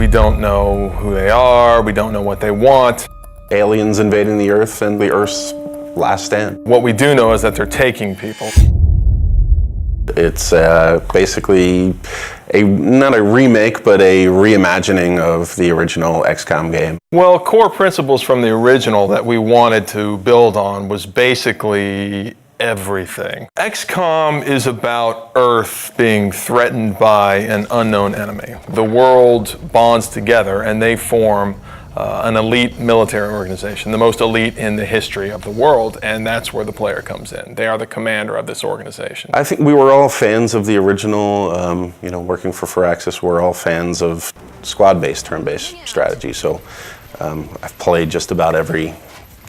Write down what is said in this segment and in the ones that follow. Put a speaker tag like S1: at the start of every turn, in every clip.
S1: We don't know who they are, we don't know what they want.
S2: Aliens invading the Earth and the Earth's last stand.
S1: What we do know is that they're taking people.
S2: It's basically not a remake, but a reimagining of the original XCOM game.
S1: Well, core principles from the original that we wanted to build on was basically everything. XCOM is about Earth being threatened by an unknown enemy. The world bonds together and they form an elite military organization, the most elite in the history of the world, and that's where the player comes in. They are the commander of this organization.
S2: I think we were all fans of the original, working for Firaxis, we're all fans of squad-based, turn-based strategy, so I've played just about every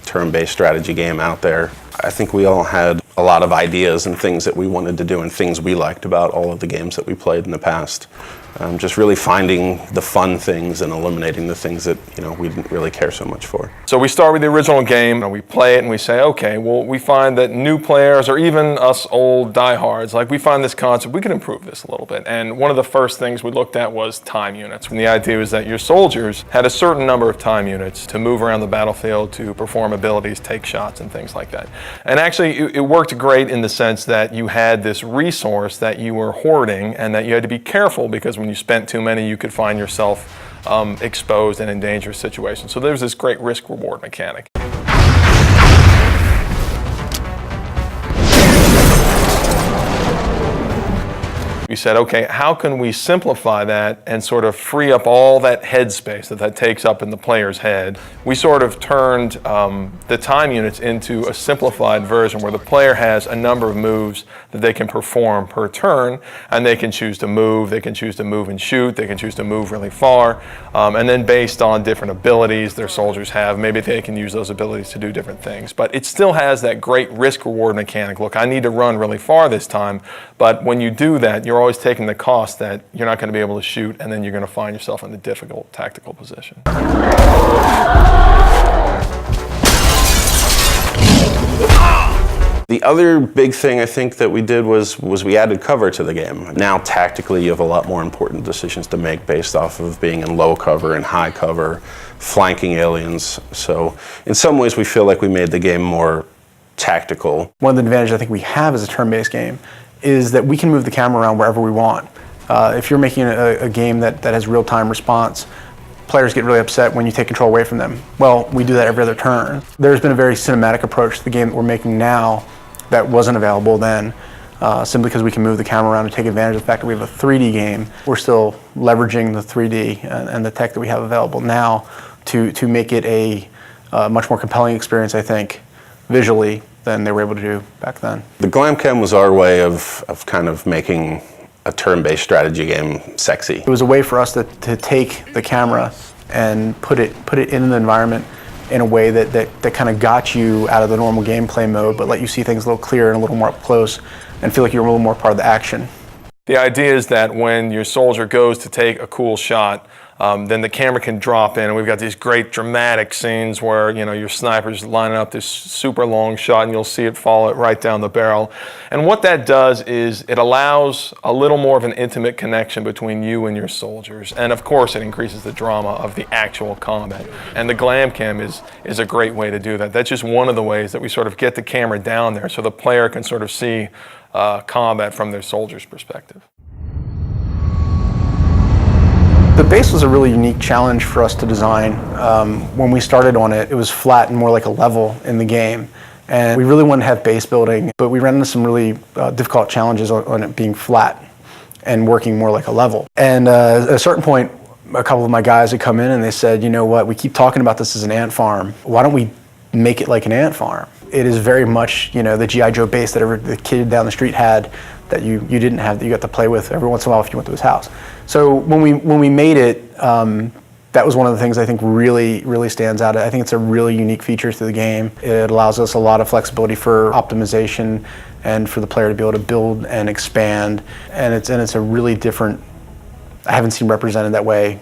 S2: turn-based strategy game out there. I think we all had a lot of ideas and things that we wanted to do and things we liked about all of the games that we played in the past. Just really finding the fun things and eliminating the things that we didn't really care so much for.
S1: So we start with the original game and we play it and we say, okay, well, we find that new players or even us old diehards, like we find this concept, we can improve this a little bit. And one of the first things we looked at was time units. And the idea was that your soldiers had a certain number of time units to move around the battlefield, to perform abilities, take shots and things like that. And actually it worked great in the sense that you had this resource that you were hoarding and that you had to be careful, because when you spent too many, you could find yourself exposed and in dangerous situations. So there's this great risk-reward mechanic. We said, okay, how can we simplify that and sort of free up all that headspace that takes up in the player's head? We sort of turned the time units into a simplified version where the player has a number of moves that they can perform per turn, and they can choose to move, they can choose to move and shoot, they can choose to move really far, and then based on different abilities their soldiers have, maybe they can use those abilities to do different things. But it still has that great risk-reward mechanic. Look, I need to run really far this time, but when you do that, you're always taking the cost that you're not going to be able to shoot, and then you're going to find yourself in a difficult tactical position.
S2: The other big thing I think that we did was we added cover to the game. Now tactically you have a lot more important decisions to make based off of being in low cover and high cover, flanking aliens. So in some ways we feel like we made the game more tactical.
S3: One of the advantages I think we have as a turn-based game is that we can move the camera around wherever we want. If you're making a game that has real-time response, players get really upset when you take control away from them. Well, we do that every other turn. There's been a very cinematic approach to the game that we're making now that wasn't available then, simply because we can move the camera around and take advantage of the fact that we have a 3D game. We're still leveraging the 3D and the tech that we have available now to make it a much more compelling experience, I think, visually, than they were able to do back then.
S2: The GlamCam was our way of kind of making a turn-based strategy game sexy.
S3: It was a way for us to take the camera and put it in the environment in a way that kind of got you out of the normal gameplay mode, but let you see things a little clearer and a little more up close and feel like you're a little more part of the action.
S1: The idea is that when your soldier goes to take a cool shot, then the camera can drop in, and we've got these great dramatic scenes where your sniper's lining up this super long shot and you'll see it fall right down the barrel. And what that does is it allows a little more of an intimate connection between you and your soldiers. And of course it increases the drama of the actual combat. And the GlamCam is a great way to do that. That's just one of the ways that we sort of get the camera down there so the player can sort of see combat from their soldier's perspective.
S3: The base was a really unique challenge for us to design. When we started on it, it was flat and more like a level in the game. And we really wanted to have base building, but we ran into some really difficult challenges on it being flat and working more like a level. And at a certain point, a couple of my guys had come in and they said, you know what, we keep talking about this as an ant farm. Why don't we make it like an ant farm? It is very much, the G.I. Joe base that the kid down the street had that you didn't have, that you got to play with every once in a while if you went to his house. So when we made it, that was one of the things I think really stands out. I think it's a really unique feature to the game. It allows us a lot of flexibility for optimization and for the player to be able to build and expand. And it's a really different, I haven't seen represented that way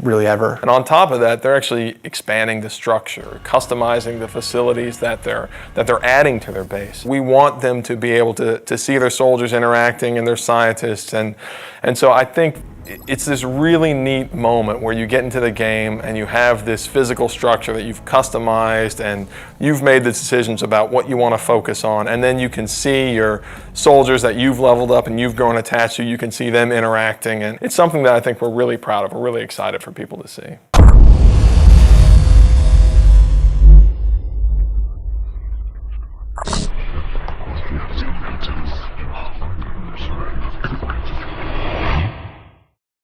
S3: really ever.
S1: And on top of that, they're actually expanding the structure, customizing the facilities that they're adding to their base. We want them to be able to see their soldiers interacting and their scientists, and so I think it's this really neat moment where you get into the game and you have this physical structure that you've customized and you've made the decisions about what you want to focus on, and then you can see your soldiers that you've leveled up and you've grown attached to, you can see them interacting, and it's something that I think we're really proud of, we're really excited for people to see.